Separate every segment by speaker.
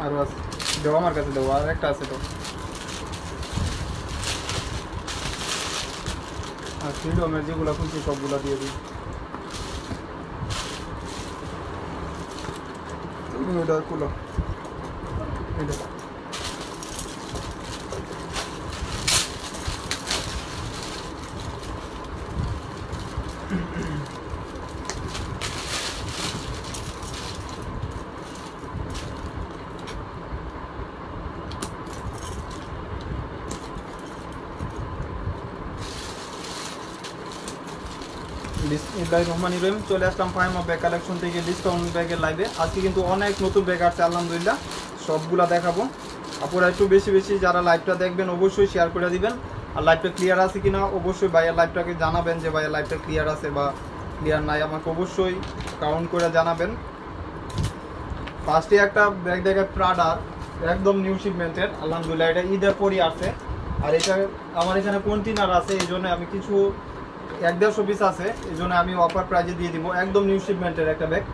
Speaker 1: আরও আছে, দেবো আমার কাছে, দেবো আর একটা আছে তো। আর ফ্রিডমের যেগুলো খুলছি সবগুলো দিয়ে দিই। তুমি ওটা খুলো, এটা বিসমিল্লাহির রহমানির রহিম। চলে আসলাম ফাইমা ব্যাগ কালেকশন থেকে ডিসকাউন্ট ব্যাগের লাইভে। আজকে কিন্তু অনেক নতুন ব্যাগ আসছে আলহামদুলিল্লাহ, সবগুলা দেখাবো। আপনারা একটু বেশি বেশি যারা লাইভটা দেখবেন অবশ্যই শেয়ার করে দিবেন। আর লাইভটা ক্লিয়ার আছে কিনা অবশ্যই ভাইয়া লাইভটাকে জানাবেন যে ভাইয়া লাইভটা ক্লিয়ার আছে বা ক্লিয়ার নাই, আমাকে অবশ্যই কাউন্ট করে জানাবেন। ফার্স্টে একটা ব্যাগ দেখে প্রাডার, একদম নিউ শিপমেন্টের আলহামদুলিল্লাহ। এটা ঈদের পরই আছে, আর এটা আমার এখানে কন্টেনার আছে, এই জন্য আমি কিছু 1-150 পিস আছে, এই জন্য আমি অফার প্রাইজে দিয়ে দিব। একদম নিউ শিপমেন্টের একটা ব্যাগ।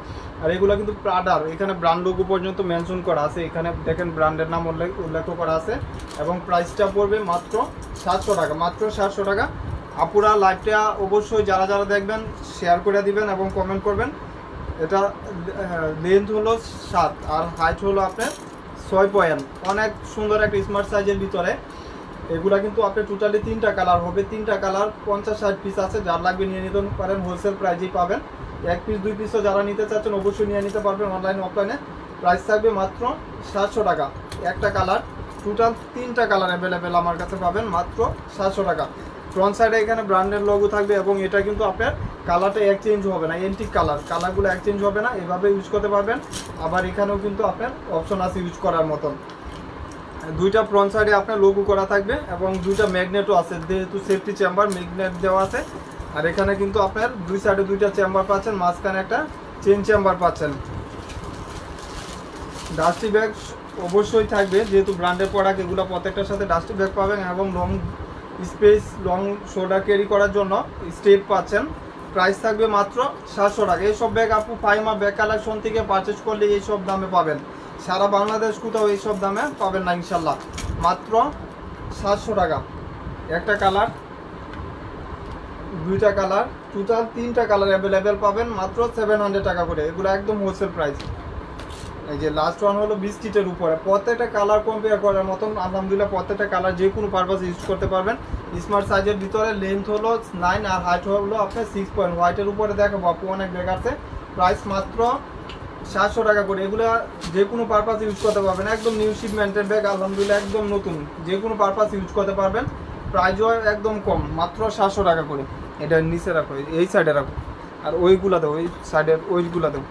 Speaker 1: আর এগুলো কিন্তু প্রাডার, এখানে ব্র্যান্ড লোগো পর্যন্ত মেনশন করা আছে, এখানে দেখেন ব্র্যান্ডের নাম উল্লেখ করা আছে। এবং প্রাইসটা পড়বে মাত্র 700 টাকা, মাত্র 700 টাকা। আপুরা লাইভটা অবশ্যই যারা যারা দেখবেন শেয়ার করে দিবেন এবং কমেন্ট করবেন। এটা লেন্থ হলো 7 আর হাইট হলো আপনার 6 পয়েন্ট। অনেক সুন্দর একটা স্মার্ট সাইজের ভিতরে। এগুলা কিন্তু আপনার টোটালি 3টা কালার হবে, 3টা কালার 50-60 পিস আছে। যার লাগবে নিয়ে নিতে পারেন, হোলসেল প্রাইজেই পাবেন। 1 পিস 2 পিসও যারা নিতে চাচ্ছেন অবশ্যই নিয়ে নিতে পারবেন অনলাইন অফলাইনে। প্রাইস থাকবে মাত্র 700 টাকা। একটা কালার, টোটাল 3টা কালার অ্যাভেলেবেল আমার কাছে পাবেন মাত্র 700 টাকা। ফ্রন্ট সাইডে এখানে ব্র্যান্ডের লোগো থাকবে এবং এটা কিন্তু আপনার কালারটা এক্সচেঞ্জ হবে না, এন্টিক কালারগুলো এক্সচেঞ্জ হবে না, এভাবে ইউজ করতে পারবেন। আবার এখানেও কিন্তু আপনার অপশন আছে ইউজ করার মতন। 2টা ফ্রন্ট সাইডে আপনার লোগো করা থাকবে এবং 2টা ম্যাগনেটও আছে, যেহেতু সেফটি চেম্বার ম্যাগনেট দেওয়া আছে। আর এখানে কিন্তু আপনার 2 সাইডে 2টা চেম্বার পাচ্ছেন, মাঝখানে একটা চেন চেম্বার পাচ্ছেন। ডাস্টি ব্যাগ অবশ্যই থাকবে, যেহেতু ব্র্যান্ডের প্রোডাক্ট, এগুলো প্রত্যেকটার সাথে ডাস্টি ব্যাগ পাবেন এবং long space long shoulder carry করার জন্য স্টেপ পাচ্ছেন। প্রাইস থাকবে মাত্র 700 টাকা। এইসব ব্যাগ আপু ফাইমা ব্যাগ কালেকশন থেকে পারচেস করলে এইসব দামে পাবেন, সারা বাংলাদেশ কোথাও এইসব দামে পাবেন না ইনশাল্লাহ। মাত্র 700 টাকা। একটা কালার, 2টা কালার, টোটাল 3টা কালার অ্যাভেলেবেল পাবেন মাত্র 700 টাকা করে। এগুলো একদম হোলসেল প্রাইস। এই যে লাস্ট ওয়ান হলো বিস্কিটের উপরে, প্রত্যেকটা কালার কম্পেয়ার করার মতন আলহামদুলিল্লাহ। প্রত্যেকটা কালার যে কোনো পারপাস ইউজ করতে পারবেন। স্মার্ট সাইজের ভিতরে লেন্থ হলো 9 আর হাইট হলো আপনার 6 পয়েন্ট। হোয়াইটের উপরে দেখাবো আপু, অনেক ব্যাগ আছে। প্রাইস মাত্র 700 টাকা করে। এগুলো যে কোনো পারপাস ইউজ করতে পারবেন, একদম নিউ শিপমেন্টের ব্যাগ আলহামদুলিল্লাহ, একদম নতুন, যে কোনো পারপাস ইউজ করতে পারবেন। প্রাইসও একদম কম, মাত্র 700 টাকা করে। এটা নিচে রাখো, এই সাইডে রাখো, আর ওইগুলা দেবো, ওই সাইডের ওইগুলা দেবো।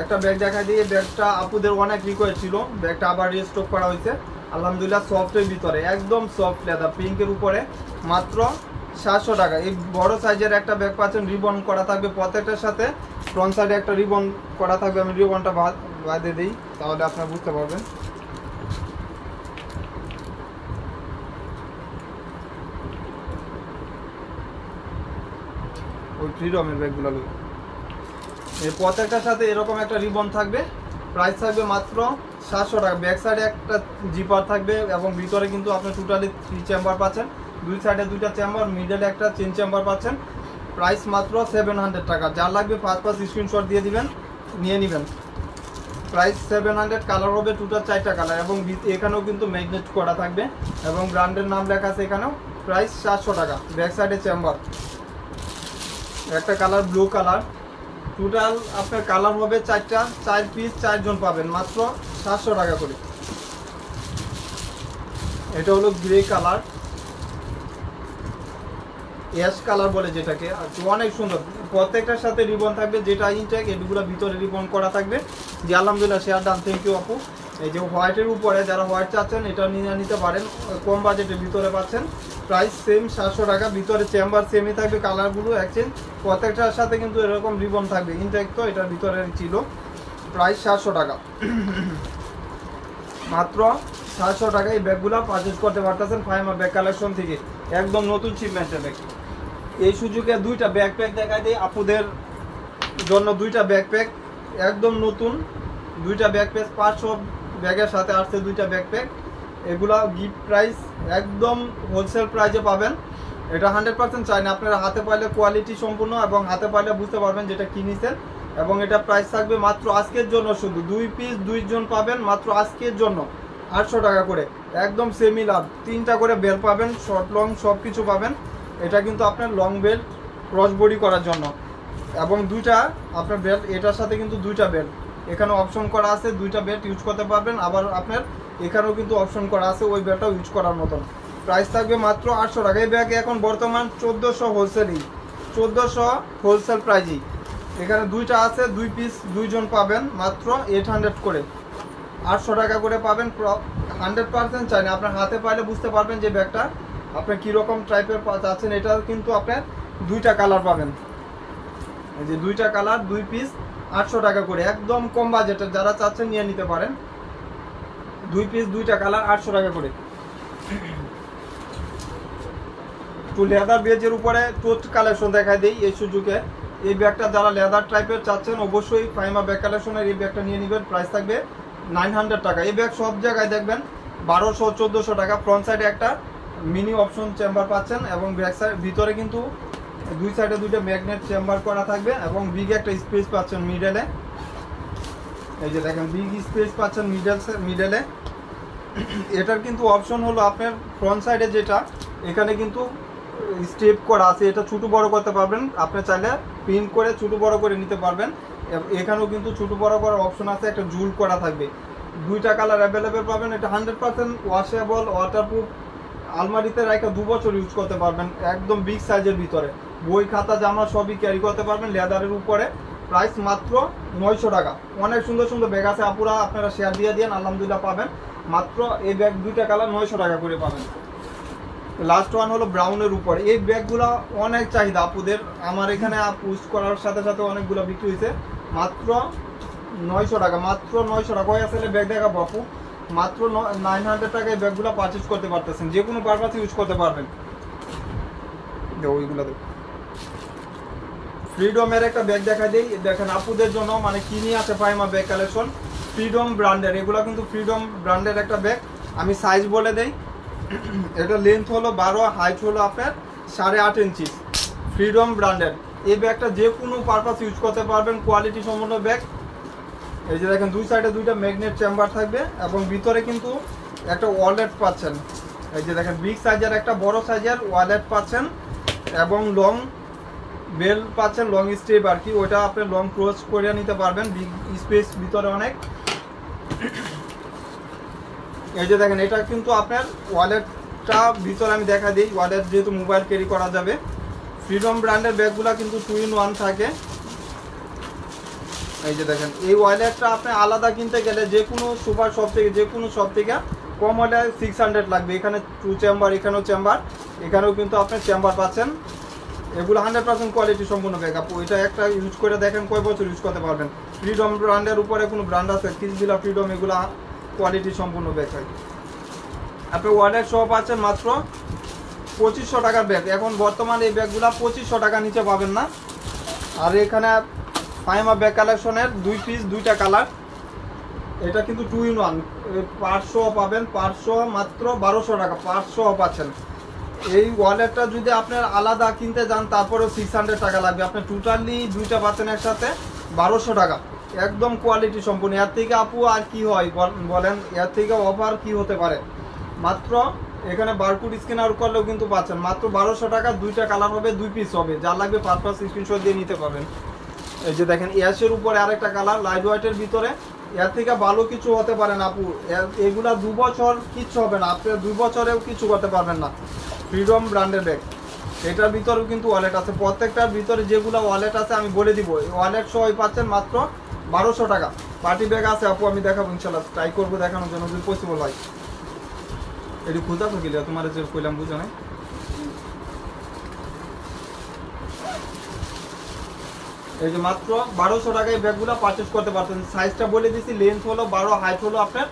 Speaker 1: একটা ব্যাগ দেখা দিয়ে, ব্যাগটা আপুদের অনেক রিকোয়েস্ট ছিল, ব্যাগটা আবার রিস্টক করা হয়েছে আলহামদুলিল্লাহ। সফটের ভিতরে একদম সফট লেদার, পিঙ্কের উপরে, মাত্র 700 টাকা। এই বড় সাইজের একটা ব্যাগ পাচ্ছেন, রিবন করা থাকবে প্রত্যেকটার সাথে। ফ্রন্ট সাইডে একটা রিবন করা থাকবে, আমি রিবনটা বাঁধে দিই তাহলে আপনারা বুঝতে পারবেন। ওই ফ্রিডমের ব্যাগগুলো এই প্রত্যেকটার সাথে এরকম একটা রিবন থাকবে। প্রাইস থাকবে মাত্র 700 টাকা। ব্যাক সাইডে একটা জিপার থাকবে এবং ভিতরে কিন্তু আপনি টোটালি 3 চেম্বার পাচ্ছেন। 2 সাইডে 2টা চেম্বার, মিডলে একটা চেন চেম্বার পাচ্ছেন। প্রাইস মাত্র 700 টাকা। যার লাগবে ফার্স্ট স্ক্রিনশট দিয়ে দিবেন, নিয়ে নেবেন। প্রাইস 700। কালার হবে টোটাল 4টা কালার এবং এখানেও কিন্তু ম্যাগনেট করা থাকবে এবং ব্র্যান্ডের নাম লেখা আছে এখানেও। প্রাইস 700 টাকা। ব্যাক সাইডে চেম্বার, একটা কালার ব্লু কালার। টোটাল আপনার কালার হবে 4টা, 4 পিস 4 জন পাবেন মাত্র 700 টাকা করে। এটা হলো গ্রে কালার, অ্যাশ কালার বলে যেটাকে, অনেক সুন্দর। প্রত্যেকটার সাথে রিবন থাকবে, যেটা ইনটেক এগুলো ভিতরে রিবন করা থাকবে। যে আলহামদুলিল্লাহ, শেয়ার ডান, থ্যাংক ইউ আপু। এই যে হোয়াইটের উপরে যারা হোয়াইট চাচ্ছেন এটা নিয়ে নিতে পারেন, কম বাজেটের ভিতরে পাচ্ছেন। প্রাইস সেম 700 টাকা। ভিতরে চেম্বার সেমই থাকবে, কালারগুলো এক্সচেঞ্জ। প্রত্যেকটার সাথে কিন্তু এরকম রিবন থাকবে, ইনটেক তো এটার ভিতরে ছিল। প্রাইস 700 টাকা, মাত্র 700 টাকা। এই ব্যাগগুলো পারচেজ করতে পারতেছেন ফাইমা ব্যাগ কালেকশন থেকে, একদম নতুন শিপমেন্টের ব্যাগ। এই সুযোগে দুইটা ব্যাকপ্যাক দেখাই দিই আপুদের জন্য। দুইটা ব্যাকপ্যাক একদম নতুন, দুইটা ব্যাকপ্যাক 500 ব্যাগের সাথে আসছে দুইটা ব্যাকপ্যাক। এগুলা গিফট প্রাইস একদম হোলসেল প্রাইসে পাবেন। এটা 100% চাই না, আপনারা হাতে পাইলে কোয়ালিটি সম্পূর্ণ এবং হাতে পাইলে বুঝতে পারবেন যেটা কিনেছেন। এবং এটা প্রাইস থাকবে মাত্র আজকের জন্য, শুধু 2 পিস 2 জন পাবেন মাত্র আজকের জন্য 800 টাকা করে। একদম সেমি লাভ, 3টা করে বেল পাবেন, শর্ট লং সব কিছু পাবেন। এটা কিন্তু আপনার লং বেল্ট ক্রস বডি করার জন্য। এবং দুইটা আপনার বেল্ট, এটার সাথে কিন্তু দুইটা বেল্ট এখানে অপশন করা আছে, দুইটা বেল্ট ইউজ করতে পারবেন। আবার আপনার এখানেও কিন্তু অপশন করা আছে ওই বেল্টটাও ইউজ করার মতন। প্রাইস থাকবে মাত্র 800 টাকা। এই ব্যাগে এখন বর্তমান 1400 হোলসেলই, 1400 হোলসেল প্রাইজই। এখানে দুইটা আছে, 2 পিস 2 জন পাবেন মাত্র 800 করে, 800 টাকা করে পাবেন। 100% চাই না, আপনার হাতে পাইলে বুঝতে পারবেন যে ব্যাগটা আপনি কীরকম টাইপের চাচ্ছেন। এটা কিন্তু আপনার দুইটা কালার পাবেন, এই যে দুইটা কালার, 2 পিস 800 টাকা করে, একদম কম বাজেটের। যারা চাচ্ছেন নিয়ে নিতে পারেন। 2 পিস 2টা কালার 800 টাকা করে। একটু লেদার বেজের উপরে টোস্ট কালেকশন দেখাই দিই এই সুযোগে। এই ব্যাগটা যারা লেদার টাইপের চাচ্ছেন অবশ্যই ফাইমা ব্যাগ কালেকশনের এই ব্যাগটা নিয়ে নেবেন। প্রাইস থাকবে 900 টাকা। এই ব্যাগ সব জায়গায় দেখবেন 1200 1400 টাকা। ফ্রন্ট সাইডে একটা মিনি অপশন চেম্বার পাচ্ছেন এবং ব্যাক সাইড ভিতরে কিন্তু দুই সাইডে দুইটা ম্যাগনেট চেম্বার করা থাকবে এবং বিগ একটা স্পেস পাচ্ছেন মিডলে। এই যে দেখেন বিগ স্পেস পাচ্ছেন মিডলে। এটার কিন্তু অপশন হলো আপনার ফ্রন্ট সাইডে যেটা, এখানে কিন্তু স্টেপ করা আছে, এটা ছোটো বড় করতে পারবেন। আপনি চাইলে পিন করে ছোটো বড় করে নিতে পারবেন। এখানেও কিন্তু ছোটো বড় করার অপশন আছে, একটা জুল করা থাকবে। দুইটা কালার অ্যাভেলেবেল পাবেন। এটা 100% ওয়াশেবল, ওয়াটারপ্রুফ, আলমারিতে রাখা 2 বছর ইউজ করতে পারবেন। একদম বিগ সাইজের ভিতরে বই খাতা জামা সবই ক্যারি করতে পারবেন লেদারের উপরে। প্রাইস মাত্র 900 টাকা। অনেক সুন্দর সুন্দর ব্যাগ আছে আপুরা, আপনারা শেয়ার দিয়ে দিন, আলহামদুলিল্লাহ পাবেন। মাত্র এই ব্যাগ দুইটা কালার 900 টাকা করে পাবেন। লাস্ট ওয়ান হলো ব্রাউনের উপর। এই ব্যাগগুলো অনেক চাহিদা আপুদের, আমার এখানে পোস্ট করার সাথে সাথে অনেকগুলো বিক্রি হয়েছে। মাত্র 900 টাকা, মাত্র 900 টাকা। ওই আসলে ব্যাগ দেখাবো আপু, মাত্র 900 টাকায় ব্যাগগুলো পারচেজ করতে পারতেছেন, যে কোনো পারপাসে ইউজ করতে পারবেন। ওইগুলো দেখো, ফ্রিডমের একটা ব্যাগ দেখা দিই, দেখেন আপুদের জন্য, মানে কি নিয়ে আছে ফাইমা ব্যাগ কালেকশন। ফ্রিডম ব্র্যান্ডের, এগুলো কিন্তু ফ্রিডম ব্র্যান্ডের একটা ব্যাগ। আমি সাইজ বলে দেই, এটা লেন্থ হলো 12, হাইট হলো আপনার 8.5 ইঞ্চি। ফ্রিডম ব্র্যান্ডের এই ব্যাগটা যে কোনো পারপাস ইউজ করতে পারবেন, কোয়ালিটি সম্পন্ন ব্যাগ। এই যে দেখেন দুই সাইডে দুইটা ম্যাগনেট চেম্বার থাকবে এবং ভিতরে কিন্তু একটা ওয়ালেট পাচ্ছেন। এই যে দেখেন বিগ সাইজের একটা বড় সাইজের ওয়ালেট পাচ্ছেন এবং লং বেল পাচ্ছেন, লং স্ট্রিপ আর কি, ওইটা আপনি লং ক্রস করে নিতে পারবেন। বিগ স্পেস ভিতরে অনেক। এই যে দেখেন এটা কিন্তু আপনার ওয়ালেটটা ভিতরে আমি দেখা দিই, ওয়ালেট যেহেতু মোবাইল ক্যারি করা যাবে। ফ্রিডম ব্র্যান্ডের ব্যাগগুলো কিন্তু 2 in 1 থাকে। এই যে দেখেন এই ওয়ালেটটা আপনি আলাদা কিনতে গেলে যে কোনো সুপার শপ থেকে, যে কোনো শপ থেকে কম হলে 600 লাগবে। এখানে 2 চেম্বার, এখানেও চেম্বার, এখানেও কিন্তু আপনি চেম্বার পাচ্ছেন। এগুলো 100% কোয়ালিটি সম্পূর্ণ ব্যাগ আপু। এটা একটা ইউজ করে দেখেন কয় বছর ইউজ করতে পারবেন। ফ্রিডম ব্র্যান্ডের উপরে কোনো ব্র্যান্ড আছে কিসবিলা, ফ্রিডম, এগুলো কোয়ালিটি সম্পূর্ণ ব্যাগ হয়। আপনি ওয়ালেট সহ পাচ্ছেন মাত্র 2500 টাকার ব্যাগ। এখন বর্তমানে এই ব্যাগগুলো 2500 টাকা নিচে পাবেন না। আর এখানে ফাইমা ব্যাগ কালেকশনের 2 পিস 2টা কালার, এটা কিন্তু 2 in 1। 500 পাবেন, 500 মাত্র 1200 টাকা, 500 পাচ্ছেন। এই ওয়ালেটটা যদি আপনার আলাদা কিনতে যান তারপরেও 600 টাকা লাগবে। আপনি টোটালি দুইটা পাচ্ছেন একসাথে 1200 টাকা। একদম কোয়ালিটি সম্পূর্ণ। এর থেকে আপু আর কি হয় বলেন, এর থেকে অফার কি হতে পারে। মাত্র এখানে বারকোড স্ক্যানার করলেও কিন্তু পাচ্ছেন মাত্র 1200 টাকা। 2টা কালার হবে, 2 পিস হবে, যার লাগবে পারপাস স্ক্রিনশট দিয়ে নিতে পারবেন। এই যে দেখেন অ্যাশের উপরে আরেকটা কালার, লাইট হোয়াইটের ভিতরে। এর থেকে ভালো কিছু হতে পারে না আপু। এগুলা 2 বছর কিচ্ছু হবে না, আপনি 2 বছরেও কিছু করতে পারবেন না। ফ্রিডম ব্র্যান্ডের ব্যাগ, এটার ভিতরেও কিন্তু ওয়ালেট আছে। প্রত্যেকটার ভিতরে যেগুলো ওয়ালেট আছে আমি বলে দিব, ওয়ালেট সহ পাচ্ছেন মাত্র 1200 টাকা। পার্টি ব্যাগ আছে আপু, আমি দেখাবো ইনশাল্লাহ, ট্রাই করবো দেখানোর জন্য যদি পসিবল হয়। এটি খুঁজা থাকিলে তোমার যে কইলাম বুঝো নাই। এই যে মাত্র 1200 টাকায় ব্যাগগুলো পারচেস করতে পারতেন। সাইজটা বলে দিচ্ছি, লেন্থ হলো 12, হাইট হলো আপনার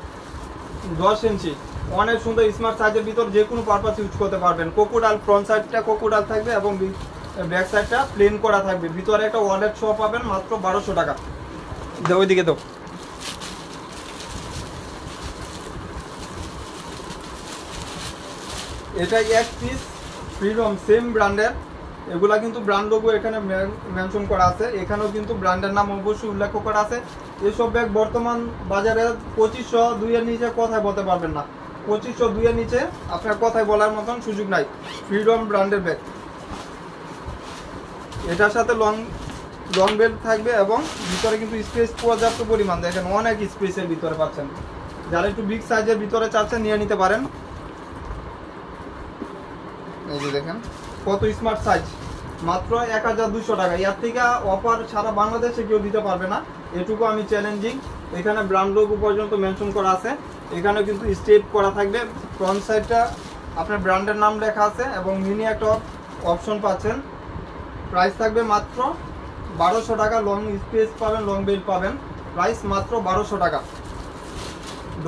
Speaker 1: 10 ইঞ্চি। অনেক সুন্দর স্মার্ট সাইজের ভিতর যে কোনো পারপাস ইউজ করতে পারবেন। কোকোডাল, ফ্রন্ট সাইডটা কোকোডাল থাকবে এবং ব্যাক সাইডটা প্লেন করা থাকবে, ভিতরে একটা ওয়ালেট সহ পাবেন মাত্র 1200 টাকা। ওইদিকে তো এটা এক পিস ফ্রিডম সেম ব্র্যান্ডের, এগুলা কিন্তু ব্র্যান্ড লোগো এখানে মেনশন করা আছে, এখানেও কিন্তু ব্র্যান্ডের নাম অবশ্যই উল্লেখ করা আছে। এসব ব্যাগ বর্তমান বাজারে 2502 এর নিচে কথাই বলতে পারবেন না, 2502 এর নিচে আপনার কথাই বলার মতন সুযোগ নাই। ফ্রিডম ব্র্যান্ডের ব্যাগ, এটার সাথে লং বেল্ট থাকবে এবং ভিতরে কিন্তু স্পেস পর্যাপ্ত পরিমাণ, দেখেন অনেক স্পেসের ভিতরে পাচ্ছেন। যারা একটু বিগ সাইজের ভিতরে চাচ্ছেন নিয়ে নিতে পারেন। এই যে দেখেন কত স্মার্ট সাইজ, মাত্র 1200 টাকা। এর থেকে অফার সারা বাংলাদেশে কেউ দিতে পারবে না, এটুকু আমি চ্যালেঞ্জিং। এখানে ব্র্যান্ড লোগো পর্যন্ত মেনশন করা আছে, এখানে কিন্তু স্টেপ করা থাকবে, ফ্রন্ট সাইডটা আপনার ব্র্যান্ডের নাম লেখা আছে এবং মিনি একটা অপশন পাচ্ছেন। প্রাইস থাকবে মাত্র 1200 টাকা, লং স্পেস পাবেন, লং বেল্ট পাবেন, প্রাইস মাত্র 1200 টাকা।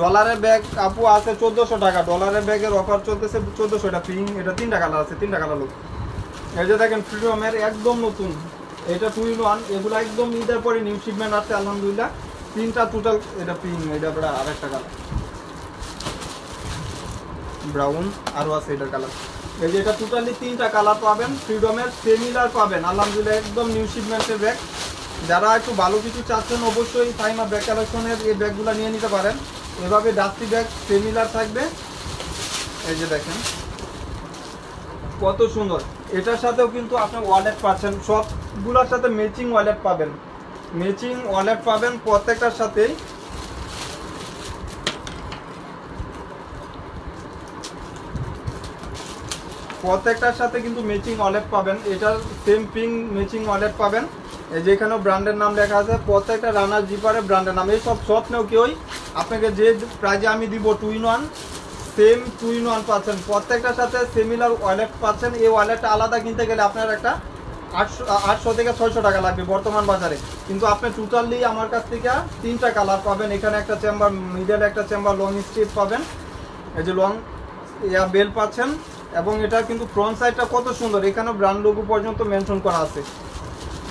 Speaker 1: ডলারের ব্যাগ আপু আছে 1400 টাকা, ডলারের ব্যাগের অফার চলতেছে 1400, এটা পিঙ্ক, এটা 3টা কালার আছে, 3টা কালার লোক। এই যে দেখেন ফ্রিডমের একদম নতুন, এটা 2 in 1, এগুলো একদম ঈদের পরে নিউ শিপমেন্ট আছে আলহামদুলিল্লাহ। 3টা টোটাল, এটা পিঙ্ক, এটা আরেকটা কালার ব্রাউন, আরও আছে এটার কালার। এই যে এটা টোটালি 3টা কালার পাবেন, ফ্রিডমের সেমিলার পাবেন আলহামদুলিল্লাহ, একদম নিউ শিপমেন্টের ব্যাগ। যারা একটু ভালো কিছু চাচ্ছেন অবশ্যই ফাইমা ব্যাগ কালেকশনের এই ব্যাগগুলো নিয়ে নিতে পারেন। এভাবে ডাস্টি ব্যাগ সেমিলার থাকবে। এই যে দেখেন কত সুন্দর, এটার সাথেও কিন্তু আপনি ওয়ালেট পাচ্ছেন, সবগুলোর সাথে ম্যাচিং ওয়ালেট পাবেন, ম্যাচিং ওয়ালেট পাবেন প্রত্যেকটার সাথেই। প্রত্যেকটার সাথে কিন্তু ম্যাচিং ওয়ালেট পাবেন, এটার সেম পিঙ্ক ম্যাচিং ওয়ালেট পাবেন। এই যেখানেও ব্র্যান্ডের নাম লেখা আছে, প্রত্যেকটা রানার জিপারে ব্র্যান্ডের নাম। এই সব নেও কেউই আপনাকে যে প্রাইজে আমি দিব 2 in 1, সেম 2 in 1 পাচ্ছেন, প্রত্যেকটার সাথে সিমিলার ওয়ালেট পাচ্ছেন। এই ওয়ালেটটা আলাদা কিনতে গেলে আপনার একটা 800 থেকে 600 টাকা লাগবে বর্তমান বাজারে, কিন্তু আপনি টোটালি আমার কাছ থেকে 3টা কালার পাবেন। এখানে একটা চেম্বার, মিডল একটা চেম্বার, লং স্ট্রিপ পাবেন, এই যে লং বেল পাচ্ছেন, এবং এটা কিন্তু ফ্রন্ট সাইডটা কত সুন্দর, এখানে ব্র্যান্ড লোগো পর্যন্ত মেনশন করা আছে।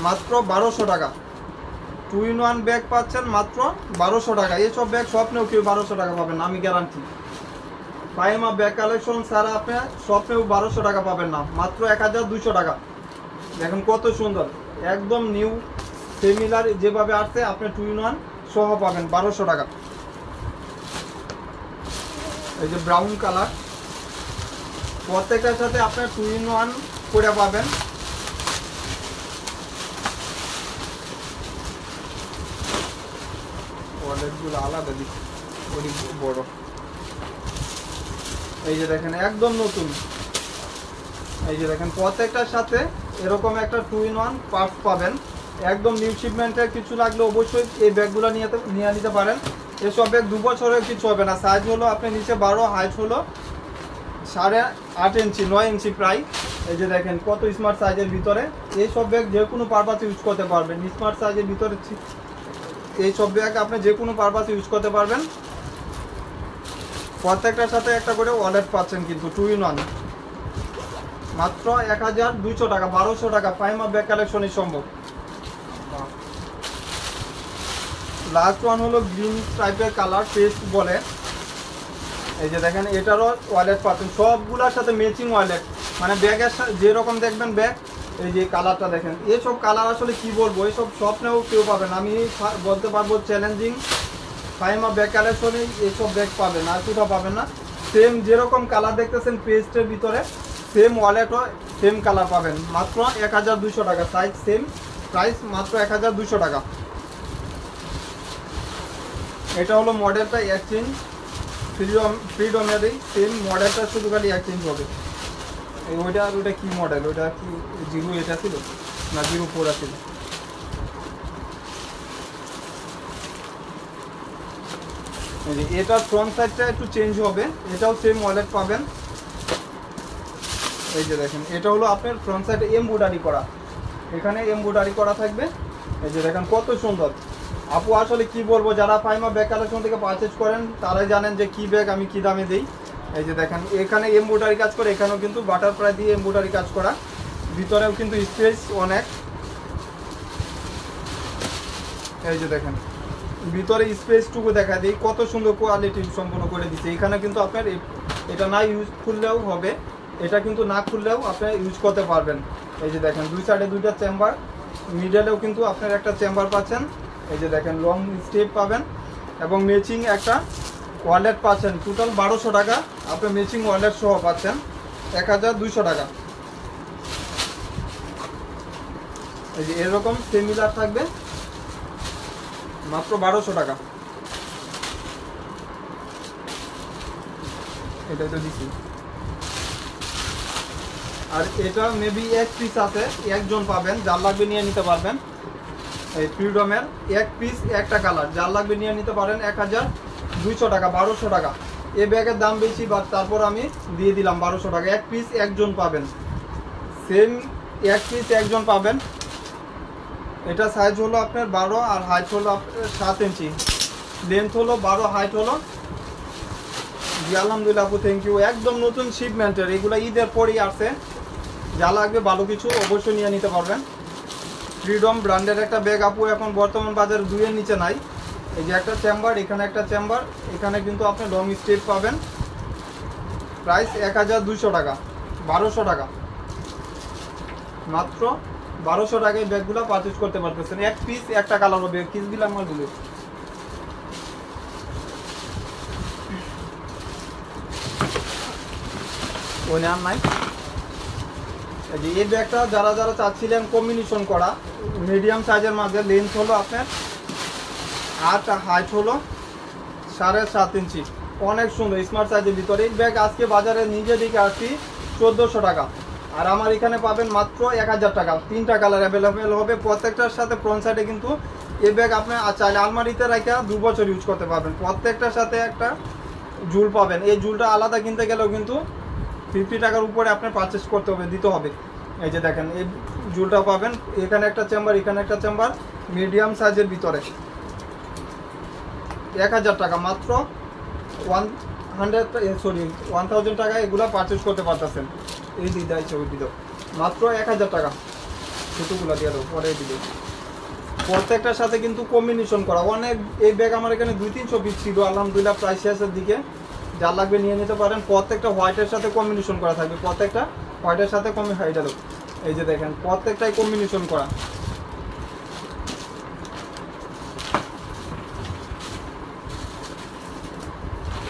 Speaker 1: মাত্র 1200 টাকা 2 in 1 ব্যাগ পাচ্ছেন মাত্র 1200 টাকা। এইসব ব্যাগ স্বপ্নেও কেউ 1200 টাকা পাবেন না, আমি গ্যারান্টি। ফাইমা ব্যাগ কালেকশন ছাড়া আপনি স্বপ্নেও 1200 টাকা পাবেন না, মাত্র 1200 টাকা। দেখেন কত সুন্দর, একদম নিউ সেমিলার যেভাবে আসছে আপনি 2 in 1 সহ পাবেন 1200 টাকা। এই যে ব্রাউন কালার, প্রত্যেকটার সাথে আপনার 2 in 1 করে পাবেন। ওয়ালেটগুলো আলাদা দিচ্ছে, অনেক বড়। এই যে দেখেন একদম নতুন, এই যে দেখেন প্রত্যেকটার সাথে এরকম একটা 2 in 1 পার্টস পাবেন, একদম নিউ শিপমেন্টের। কিছু লাগলে অবশ্যই এই ব্যাগগুলো নিয়ে নিতে পারেন। এসব ব্যাগ 2 বছরের কিছু হবে না। সাইজ হলো আপনি নিচে 12, হাইট হলো 8.5 ইঞ্চি, 9 ইঞ্চি প্রায়। এই যে দেখেন কত স্মার্ট সাইজের ভিতরে, এইসব ব্যাগ যে কোনো পারপাসে ইউজ করতে পারবেন। স্মার্ট সাইজের ভিতরে এইসব ব্যাগ আপনি যে কোনো পারপাসে ইউজ করতে পারবেন। প্রত্যেকটার সাথে একটা করে ওয়ালেট পাচ্ছেন কিন্তু 2 in 1, মাত্র 1200 টাকা, 1200 টাকা। ফাইমা ব্যাগ কালেকশনই সম্ভব। লাস্ট ওয়ান হলো গ্রিন টাইপের কালার, পেস্ট বলে। এই যে দেখেন এটারও ওয়ালেট পাচ্ছেন, সবগুলোর সাথে ম্যাচিং ওয়ালেট, মানে ব্যাগের যেরকম দেখবেন ব্যাগ। এই যে কালারটা দেখেন, এসব কালার আসলে কি বলবো, এসব স্বপ্নেও কেউ পাবেন, আমি বলতে পারবো চ্যালেঞ্জিং। ফাইমা ব্যাগ কালেকশনে এইসব ব্যাগ পাবেন, আর কোথাও পাবেন না। সেম যেরকম কালার দেখতেছেন পেস্টের ভিতরে, সেম ওয়ালেটও সেম কালার পাবেন, মাত্র 1200 টাকা। সাইজ সেম, প্রাইস মাত্র 1200 টাকা। এটা হলো মডেলটা এক্সচেঞ্জ, ফ্রিডমেরই সেম মডেলটা, শুধু খালি এক্সচেঞ্জ হবে। ওইটা আর ওইটা কি মডেল, ওইটা কি 0 এটা ছিল না 04 ছিল। এটার ফ্রন্ট সাইডটা একটু চেঞ্জ হবে, এটাও সেম ওয়ালেট পাবেন। এই যে দেখেন এটা হলো আপনার ফ্রন্ট সাইডে এমব্রয়ডারি করা, এখানে এমব্রয়ডারি করা থাকবে। এই যে দেখেন কত সুন্দর। আপু আসলে কি বলবো, যারা ফাইমা ব্যাগ কালেকশন থেকে পারচেজ করেন তারাই জানেন যে কি ব্যাগ আমি কি দামে দিই। এই যে দেখেন এখানে এমব্রয়ডারি কাজ করে, এখানেও কিন্তু বাটারফ্লাই দিয়ে এমব্রয়ডারি কাজ করা। ভিতরেও কিন্তু স্পেস অনেক, এই যে দেখেন ভিতরে স্পেসটুকু দেখা দিই কত সুন্দর কোয়ালিটি সম্পন্ন করে দিচ্ছে। এখানে কিন্তু আপনার এটা না ইউজ খুললেও হবে, এটা কিন্তু না খুললেও আপনি ইউজ করতে পারবেন। এই যে দেখেন দুই সাইডে দুইটা চেম্বার, মিডলেও কিন্তু আপনার একটা চেম্বার পাচ্ছেন। এই যে দেখেন লং স্টেপ পাবেন এবং ম্যাচিং একটা ওয়ালেট পাচ্ছেন। টোটাল 1200 টাকা আপনি ম্যাচিং ওয়ালেট সহ পাচ্ছেন 1200 টাকা। এই যে এরকম সিমিলার থাকবে মাত্র 1200 টাকা। এটাই তো দিচ্ছি। আর এটা মেবি এক পিস আছে, একজন পাবেন, যার লাগবে নিয়ে নিতে পারবেন। এই ফ্রিডমের এক পিস একটা কালার, যার লাগবে নিয়ে নিতে পারেন 1200 টাকা, 1200 টাকা। এই ব্যাগের দাম বেশি, বাট তারপর আমি দিয়ে দিলাম 1200 টাকা। এক পিস একজন পাবেন, সেম এক পিস একজন পাবেন। এটা সাইজ হলো আপনার 12 আর হাইট হলো আপনার 7 ইঞ্চি, লেন্থ হলো 12, হাইট হলো। জি আলহামদুলিল্লাহ আপু, থ্যাংক ইউ। একদম নতুন শিপমেন্টের, এগুলো ঈদের পরেই আসে। যা লাগবে ভালো কিছু অবশ্যই নিয়ে নিতে পারবেন। ফ্রিডম ব্র্যান্ডের একটা ব্যাগ আপু এখন বর্তমান বাজারে 2-এর নিচে নাই। এই যে একটা চেম্বার, এখানে একটা চেম্বার, এখানে কিন্তু আপনি লং স্টেপ পাবেন। প্রাইস 1200 টাকা, 1200 টাকা, মাত্র 1200 টাকায় ব্যাগগুলো পারচেজ করতে পারতেছেন। এক পিস একটা কালার হবে, কিসগুলো আমার গুলো ওই নাম নাই। এই ব্যাগটা যারা যারা চাচ্ছিলেন কম্বিনেশন করা, মিডিয়াম সাইজের মাঝে, লেন্থ হলো আপনার 8, হাইট হলো 7.5 ইঞ্চি, অনেক সুন্দর স্মার্ট সাইজের ভিতরে। এই ব্যাগ আজকে বাজারে নিজে দিকে আসছি 1400 টাকা, আর আমার এখানে পাবেন মাত্র 1000 টাকা। 3টা কালার অ্যাভেলেবেল হবে, প্রত্যেকটার সাথে ফ্রন্ট সাইডে কিন্তু এই ব্যাগ আপনি চাইলে আলমারিতে রেখে 2 বছর ইউজ করতে পারবেন। প্রত্যেকটার সাথে একটা ঝুল পাবেন, এই ঝুলটা আলাদা কিনতে গেলেও কিন্তু 50 টাকার উপরে আপনার পারচেস করতে হবে, দিতে হবে। এই যে দেখেন এই ঝুলটা পাবেন, এখানে একটা চেম্বার, এখানে একটা চেম্বার, মিডিয়াম সাইজের ভিতরে 1000 টাকা, মাত্র 1000 টাকা এগুলো পারচেস করতে পারতেছেন। এই দিদা ছবি দিত মাত্র 1000 টাকা, ছোটোগুলো দিয়ে দেবো পরে দিল। প্রত্যেকটার সাথে কিন্তু কম্বিনেশন করা অনেক। এই ব্যাগ আমার এখানে 200-300 পিস ছিল, আলহামদুলিল্লাহ প্রাইস শেষের দিকে। যার লাগবে নিয়ে নিতে পারেন। প্রত্যেকটা হোয়াইটের সাথে কম্বিনেশন করা থাকবে, প্রত্যেকটা হোয়াইটের সাথে এই যে দেখেন প্রত্যেকটাই কম্বিনেশন করা।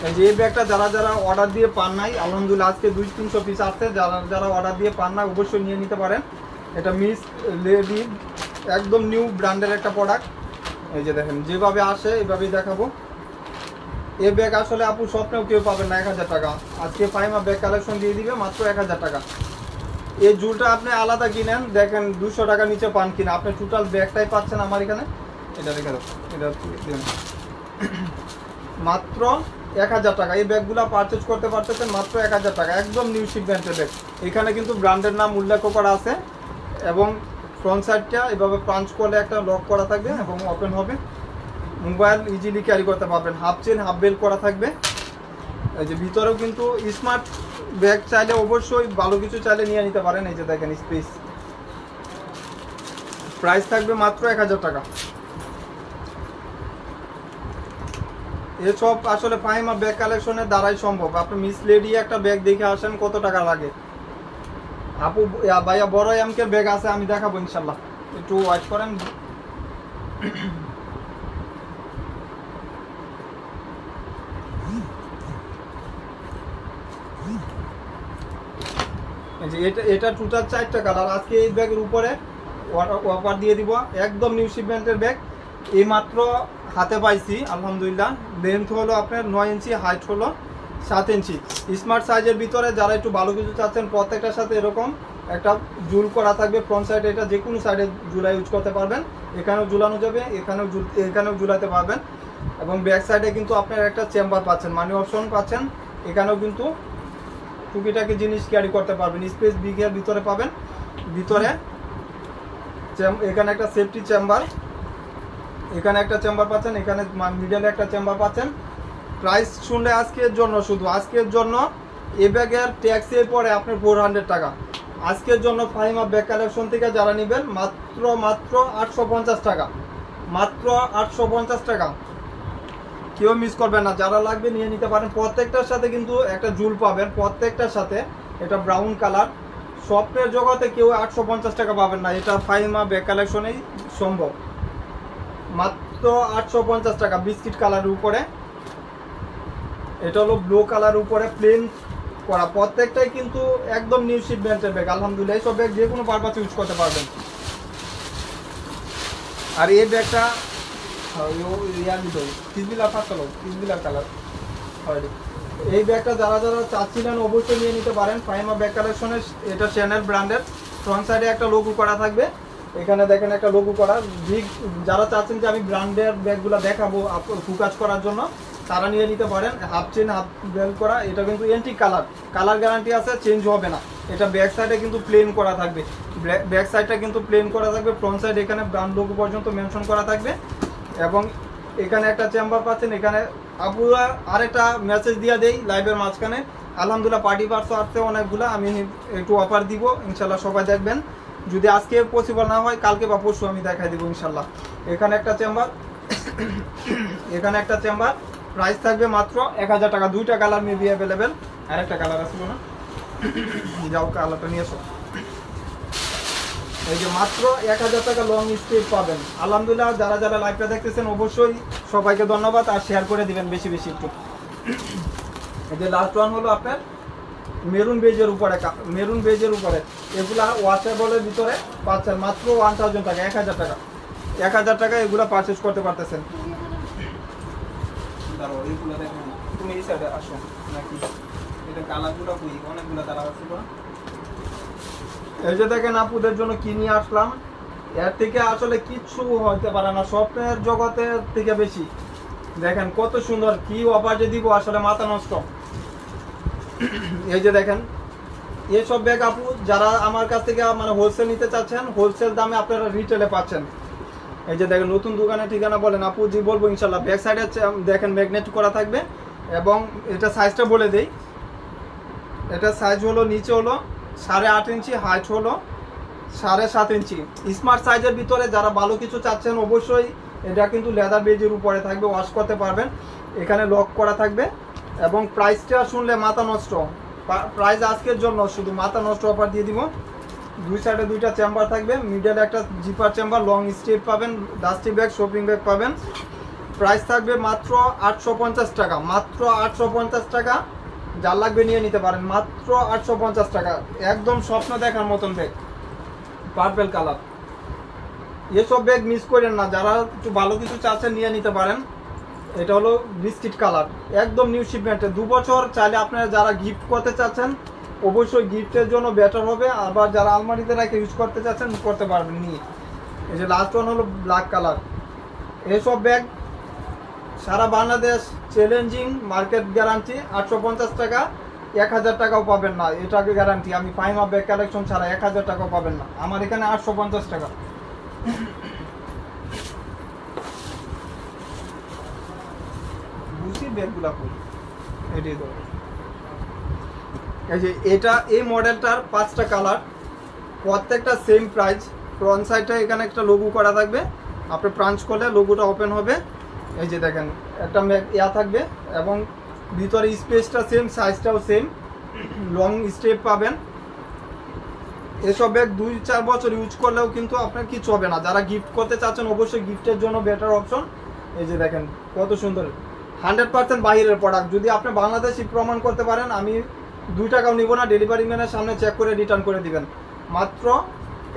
Speaker 1: এই যে এই ব্যাগটা যারা যারা অর্ডার দিয়ে পান নাই, আলহামদুলিল্লাহ আজকে 200-300 পিস আসছে, যারা যারা অর্ডার দিয়ে পান না অবশ্যই নিয়ে নিতে পারেন। এটা মিস লেডি একদম নিউ ব্র্যান্ডের একটা প্রোডাক্ট। এই যে দেখেন যেভাবে আসে এইভাবেই দেখাবো। এই ব্যাগ আসলে আপু স্বপ্নেও কেউ পাবেন না 1000 টাকা। আজকে পাইমা ব্যাগ কালেকশন দিয়ে দিবে মাত্র 1000 টাকা। এই ঝুলটা আপনি আলাদা কিনেন, দেখেন 200 টাকা নিচে পান কিনা, আপনি টোটাল ব্যাগটাই পাচ্ছেন আমার এখানে। এটা দেখে দাও, এটা মাত্র 1000 টাকা। এই ব্যাগগুলো পারচেজ করতে পারতেছেন মাত্র 1000 টাকা, একদম নিউ শিপমেন্টের ব্যাগ। এখানে কিন্তু ব্র্যান্ডের নাম উল্লেখ করা আছে এবং ফ্রন্ট সাইডটা এভাবে পাঞ্চ করলে একটা লক করা থাকবে এবং ওপেন হবে। মোবাইল ইজিলি ক্যারি করতে পারবেন, হাফ চেন হাফ বেল্ট করা থাকবে। এই যে ভিতরেও কিন্তু স্মার্ট ব্যাগ, চাইলে অবশ্যই ভালো কিছু চাইলে নিয়ে নিতে পারেন। এই যে দেখেন স্পেস, প্রাইস থাকবে মাত্র 1000 টাকা। এসব আসলে ফাইমা ব্যাগ কালেকশনের দ্বারাই সম্ভব। আপনি মিস লেডি একটা ব্যাগ দেখে আসেন কত টাকা লাগে। আপু ভাইয়া বড় এমকের ব্যাগ আছে, আমি দেখাবো ইনশাল্লাহ, একটু ওয়াইট করেন। এটা টোটাল 4টা কালার। আজকে এই ব্যাগের উপরে অফার দিয়ে দিব, একদম নিউ শিপমেন্টের ব্যাগ। এই মাত্র হাতে পাইছি আলহামদুলিল্লাহ। লেন্থ হলো আপনার 9 ইঞ্চি, হাইট হলো 7 ইঞ্চি, স্মার্ট সাইজের ভিতরে। যারা একটু ভালো কিছু চাচ্ছেন, প্রত্যেকটার সাথে এরকম একটা ঝুল করা থাকবে ফ্রন্ট সাইডে। এটা যে কোনো সাইডে ঝুলাই ইউজ করতে পারবেন, এখানেও ঝুলানো যাবে, এখানেও ঝুলাতে পারবেন। এবং ব্যাক সাইডে কিন্তু আপনার একটা চেম্বার পাচ্ছেন, মানি অপশন পাচ্ছেন। এখানেও কিন্তু টুকিটাকি জিনিস ক্যারি করতে পারবেন, স্পেস বিঘের ভিতরে পাবেন। ভিতরে এখানে একটা সেফটি চেম্বার, এখানে একটা চেম্বার পাচ্ছেন, এখানে মিডলে একটা চেম্বার পাচ্ছেন। প্রাইস শুনলে আজকের জন্য, শুধু আজকের জন্য এই ব্যাগের ট্যাক্সের পরে আপনার 400 টাকা, আজকের জন্য ফাহিমা ব্যাগ কালেকশন থেকে যারা নেবেন মাত্র 850 টাকা, মাত্র 850 টাকা। কেউ মিস করবেন না, যারা লাগবে নিয়ে নিতে পারেন। প্রত্যেকটার সাথে কিন্তু একটা জুল পাবেন, প্রত্যেকটার সাথে। এটা ব্রাউন কালার, স্বপ্নের জগতে কেউ 850 টাকা পাবেন না, এটা ফাহিমা ব্যাগ কালেকশনেই সম্ভব। মাত্র 850 টাকা, বিস্কিট কালারের উপরে। এটা হলো ব্লু কালার উপরে প্লেন করা, প্রত্যেকটাই কিন্তু একদম নিউ শিপমেন্টের ব্যাগ। আলহামদুলিল্লাহ এইসব ব্যাগ যে কোনো পারপাসে ইউজ করতে পারবেন। আর এই ব্যাগটা কালার, এই ব্যাগটা যারা যারা চাচ্ছিলেন অবশ্যই নিয়ে নিতে পারেন। ফাহিমা ব্যাগ কালেকশনের এটা চ্যানেল ব্র্যান্ডের, ফ্রন্ট সাইডে একটা লোগো করা থাকবে, এখানে দেখেন একটা লোগো করা। বিগ যারা চাচ্ছেন যে আমি ব্র্যান্ডের ব্যাগগুলো দেখাবো ফোকাস করার জন্য, তারা নিয়ে নিতে পারেন। হাফ চেন হাফ বেল করা, এটা কিন্তু এন্টিক কালার, কালার গ্যারান্টি আছে, চেঞ্জ হবে না। এটা ব্যাক সাইডে কিন্তু প্লেন করা থাকবে, ব্যাক সাইডটা কিন্তু প্লেন করা থাকবে, ফ্রন্ট সাইড এখানে ব্র্যান্ড লোগো পর্যন্ত মেনশন করা থাকবে। এবং এখানে একটা চেম্বার পাচ্ছেন। এখানে আপুরা আরেকটা মেসেজ দিয়ে দেই লাইভের মাঝখানে, আলহামদুলিল্লাহ পার্টি পার্সও আসছে অনেকগুলো, আমি একটু অফার দিব ইনশাল্লাহ, সবাই দেখবেন। যদি আজকে পসিবল না হয় কালকে বা পরশু আমি দেখাই দিব ইনশাল্লাহ। এখানে একটা চেম্বার, এখানে একটা চেম্বার, প্রাইস থাকবে মাত্র 1000 টাকা। দুইটা কালার মেবি অ্যাভেলেবেল, আরেকটা কালার আসলো না, যাও কালারটা নিয়ে এসো। এই যে মাত্র 1000 টাকা লং স্টেপ পাবেন। আলহামদুলিল্লাহ যারা যারা লাইভটা দেখতেছেন অবশ্যই সবাইকে ধন্যবাদ, আর শেয়ার করে দিবেন বেশি বেশি একটু। এই যে লাস্ট ওয়ান হলো আপনার মেরুন বেজের উপরে, মেরুন বেজের উপরে, এগুলা ওয়াশেবলের ভিতরে পাচ্ছেন মাত্র 1000 টাকা, 1000 টাকা, 1000 টাকা এগুলা পারচেজ করতে পারতেছেন। এইগুলো দেখেন, তুমি এই সাইডে আসো নাকি, এটা কালারগুলো কই, অনেকগুলো কালার আছে। এই যে দেখেন আপুদের জন্য কি নিয়ে আসলাম, এর থেকে আসলে কিচ্ছু হতে পারে না, স্বপ্নের জগতের থেকে বেশি। দেখেন কত সুন্দর, কি অফার যে দিব আসলে মাথা নষ্ট। এই যে দেখেন এসব ব্যাগ আপু যারা আমার কাছ থেকে মানে হোলসেল নিতে চাচ্ছেন, হোলসেল দামে আপনারা রিটেলে পাচ্ছেন। এই যে দেখেন নতুন দোকানে ঠিকানা বলেন আপু, জি বলবো ইনশাল্লাহ। ব্যাক সাইডে দেখেন ম্যাগনেট করা থাকবে, এবং এটা সাইজটা বলে দেই। এটা সাইজ হলো নিচে হলো 8.5 ইঞ্চি, হাইট হলো 7.5 ইঞ্চি। স্মার্ট সাইজের ভিতরে যারা ভালো কিছু চাচ্ছেন অবশ্যই, এটা কিন্তু লেদার বেজের উপরে থাকবে, ওয়াশ করতে পারবেন। এখানে লক করা থাকবে, এবং প্রাইসটা শুনলে মাথা নষ্ট। প্রাইস আজকের জন্য শুধু মাথা নষ্ট অফার দিয়ে দিব। দুই সাইডে দুইটা চেম্বার থাকবে, মিডলে একটা জিপার চেম্বার, লং স্টেপ পাবেন, ডাস্টি ব্যাগ, শপিং ব্যাগ পাবেন। প্রাইস থাকবে মাত্র 850 টাকা, মাত্র 850 টাকা। যার লাগবে নিয়ে নিতে পারেন, মাত্র 850 টাকা। একদম স্বপ্ন দেখার মতন ব্যাগ, পার্পল কালার। এসব ব্যাগ মিস করেন না, যারা একটু ভালো কিছু চাচ্ছেন নিয়ে নিতে পারেন। এটা হলো বিস্কিট কালার, একদম নিউ শিপমেন্টে, 2 বছর। চাইলে আপনারা যারা গিফট করতে চাচ্ছেন অবশ্যই গিফটের জন্য বেটার হবে, আবার যারা আলমারিতে রেখে ইউজ করতে চাচ্ছেন করতে পারবেন নিয়ে। এই যে লাস্ট ওয়ান হলো ব্ল্যাক কালার। এসব ব্যাগ সারা বাংলাদেশ চ্যালেঞ্জিং, মার্কেট গ্যারান্টি। 850 টাকা, 1000 টাকাও পাবেন না, এটাকে গ্যারান্টি। আমি ফাহিমা ব্যাগ কালেকশন ছাড়া 1000 টাকাও পাবেন না, আমার এখানে 850 টাকা। বুঝি ব্যাগগুলা কই, এটাই তো। এই যে এটা, এই মডেলটার 5টা কালার, প্রত্যেকটা সেম প্রাইস। ফ্রন্ট সাইডে এখানে একটা লোগো করা থাকবে, আপনি প্রাঞ্চ করলে লোগোটা ওপেন হবে। এই যে দেখেন একটা ইয়া থাকবে, এবং ভিতরে স্পেসটা সেম, সাইজটাও সেম, লং স্টেপ পাবেন। এসব ব্যাগ 2-4 বছর ইউজ করলেও কিন্তু আপনার কিছু হবে না। যারা গিফট করতে চাচ্ছেন অবশ্যই গিফটের জন্য বেটার অপশন। এই যে দেখেন কত সুন্দর, 100% বাইরের প্রোডাক্ট। যদি আপনি বাংলাদেশি প্রমাণ করতে পারেন, আমি 2 টাকাও নিব না, ডেলিভারি ম্যানের সামনে চেক করে রিটার্ন করে দিবেন। মাত্র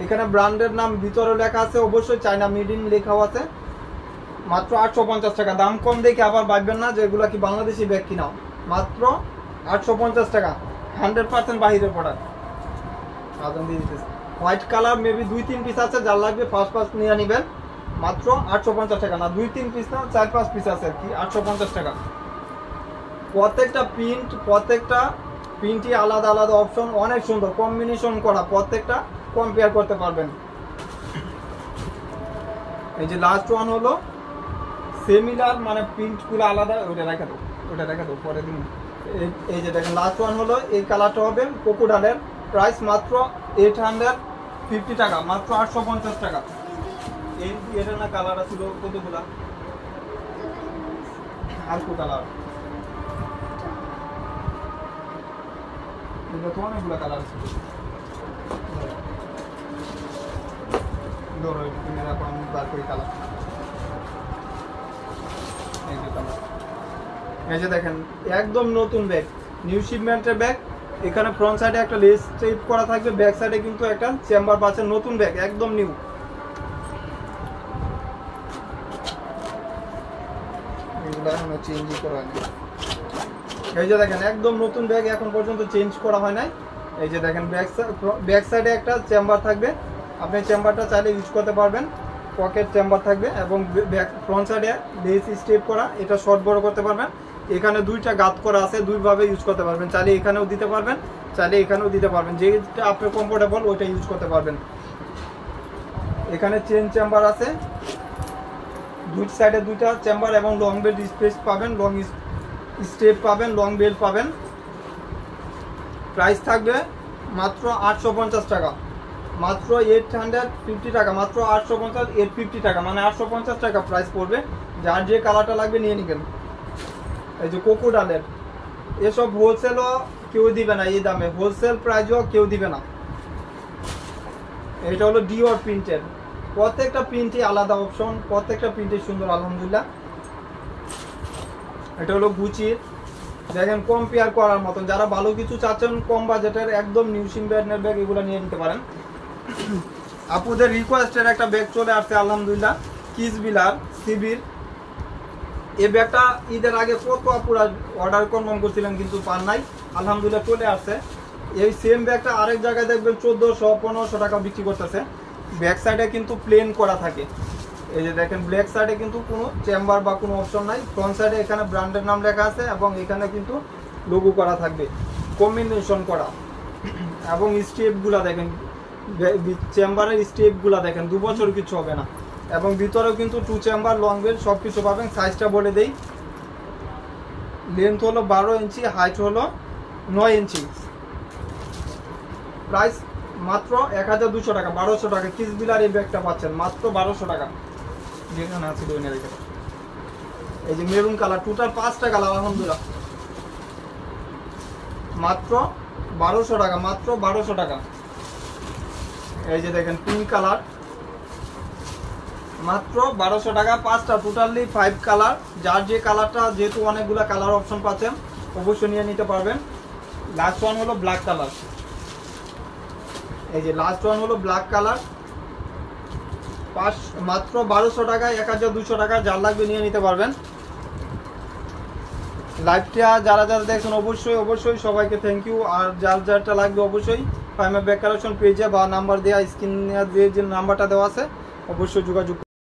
Speaker 1: এখানে ব্র্যান্ডের নাম ভিতরে লেখা আছে, অবশ্যই চায়না মেড ইন লেখাও আছে। মাত্র 850 টাকা। দাম কম দেখে আবার ভাববেন না যে এগুলো কি বাংলাদেশি ব্যাগ কিনা। মাত্র 850 টাকা, 100% বাহিরের প্রোডাক্ট। আদান দিয়ে দিতেছে। হোয়াইট কালার মেবি 2-3 পিস আছে, যার লাগবে ফার্স্ট নিয়ে নেবেন। মাত্র 850 টাকা, না 2-3 পিস না, 4-5 পিস আছে আর কি, 850 টাকা। প্রত্যেকটা প্রিন্টই আলাদা আলাদা অপশন, অনেক সুন্দর কম্বিনেশন করা, প্রত্যেকটা কম্পেয়ার করতে পারবেন। এই যে লাস্ট ওয়ান হলো সিমিলার, মানে প্রিন্টগুলো আলাদা, ওটা রেখে দাও পরে দিন। এই যে দেখেন লাস্ট ওয়ান হলো এই কালারটা হবে কোকোডালের, প্রাইস মাত্র 850 টাকা, মাত্র 850 টাকা। এটা না কালার ছিল কতগুলা, আর কো কালার, এটা তো অনেকগুলা কালার ছিল। ধরো তুমি এখন আমি বার করি কালার। এই যে দেখেন একদম নতুন ব্যাগ, নিউ শিপমেন্টের ব্যাগ। এখানে ফ্রন্ট সাইডে একটা লেস স্ট্রিপ করা থাকবে, ব্যাক সাইডে কিন্তু একটা চেম্বার পাচ্ছেন, নতুন ব্যাগ একদম নিউ। এগুলো এখনো চেঞ্জই করা হয়নি। এই যে দেখেন একদম নতুন ব্যাগ, এখন পর্যন্ত চেঞ্জ করা হয় নাই। এই যে দেখেন ব্যাক সাইডে একটা চেম্বার থাকবে, আপনি চেম্বারটা চাইলে ইউজ করতে পারবেন, পকেট চেম্বার থাকবে। এবং ফ্রন্ট সাইডে লেস স্টেপ করা, এটা শর্ট বড় করতে পারবেন। এখানে দুইটা গাত করা আছে, দুইভাবে ইউজ করতে পারবেন, চাইলে এখানেও দিতে পারবেন, চাইলে এখানেও দিতে পারবেন, যেটা আপনার কমফোর্টেবল ওইটা ইউজ করতে পারবেন। এখানে চেন চেম্বার আছে, দুই সাইডে দুইটা চেম্বার এবং লং বেল্ট স্পেস পাবেন, লং স্টেপ পাবেন, লং বেল্ট পাবেন। প্রাইস থাকবে মাত্র 850 টাকা, মাত্র 850 টাকা, মাত্র 850, 850 টাকা, মানে 850 টাকা প্রাইস পড়বে। যার যে কালারটা লাগবে নিয়ে নেবেন। এই যে কোকোডালের এসব হোলসেলও কেউ দিবে না, এই দামে হোলসেল প্রাইসও কেউ দিবে না। এটা হলো ডিওর প্রিন্টের, প্রত্যেকটা প্রিন্টই আলাদা অপশন, প্রত্যেকটা প্রিন্টই সুন্দর আলহামদুলিল্লাহ। এটা হলো গুচির, দেখেন কম্পেয়ার করার মতন, যারা ভালো কিছু চাচ্ছেন কম বাজেটের একদম নিউ শিপমেন্টের ব্যাগ, এগুলো নিয়ে নিতে পারেন। আপুদের রিকোয়েস্টের একটা ব্যাগ চলে আসছে আলহামদুলিল্লাহ, কিসবিলার শিবির। এই ব্যাগটা ঈদের আগে কত আপুরা অর্ডার কনফার্ম করছিলেন কিন্তু পান নাই, আলহামদুলিল্লাহ চলে আসছে। এই সেম ব্যাগটা আরেক জায়গায় দেখবেন 1400-1500 টাকা বিক্রি করতেছে। ব্যাক সাইডে কিন্তু প্লেন করা থাকে, এই যে দেখেন ব্ল্যাক সাইডে কিন্তু কোনো চেম্বার বা কোনো অপশন নাই। ফ্রন্ট সাইডে এখানে ব্র্যান্ডের নাম লেখা আছে এবং এখানে কিন্তু লোগো করা থাকবে, কম্বিনেশন করা। এবং স্টেপগুলা দেখেন, চেম্বারের স্টেপগুলা দেখেন, 2 বছর কিছু হবে না। এবং ভিতরেও কিন্তু 2 চেম্বার, লং বেল্ট সব কিছু পাবেন। সাইজটা বলে দেই, লেন্থ হলো 12 ইঞ্চি, হাইট হলো 9 ইঞ্চি। প্রাইস মাত্র 1200 টাকা, 1200 টাকা। কিসবিলার এই ব্যাগটা পাচ্ছেন মাত্র 1200 টাকা। যেখানে আছে দইনের এখানে এই যে মেরুন কালার, টোটাল 5টা কালার আলহামদুলিল্লাহ, মাত্র 1200 টাকা, মাত্র 1200 টাকা। এই যে দেখেন পিঙ্ক কালার, মাত্র 1200 টাকা, 5টা, টোটালি 5 কালার। যার যে কালারটা, যেহেতু অনেকগুলো কালার অপশন পাচ্ছেন, অবশ্যই নিয়ে নিতে পারবেন। লাস্ট ওয়ান হলো ব্ল্যাক কালার, এই যে লাস্ট ওয়ান হলো ব্ল্যাক কালার, মাত্র 1200 টাকায়, 1200 টাকা। যার লাগবে নিয়ে নিতে পারবেন। লাইভটা যারা যারা দেখছেন অবশ্যই সবাইকে থ্যাংক ইউ। আর যার যারটা লাগবে অবশ্যই ফাইমা ব্যাগ কালেকশন পেজে বা নাম্বার দেওয়া, স্ক্রিনে যে নাম্বারটা দেওয়া আছে অবশ্যই যোগাযোগ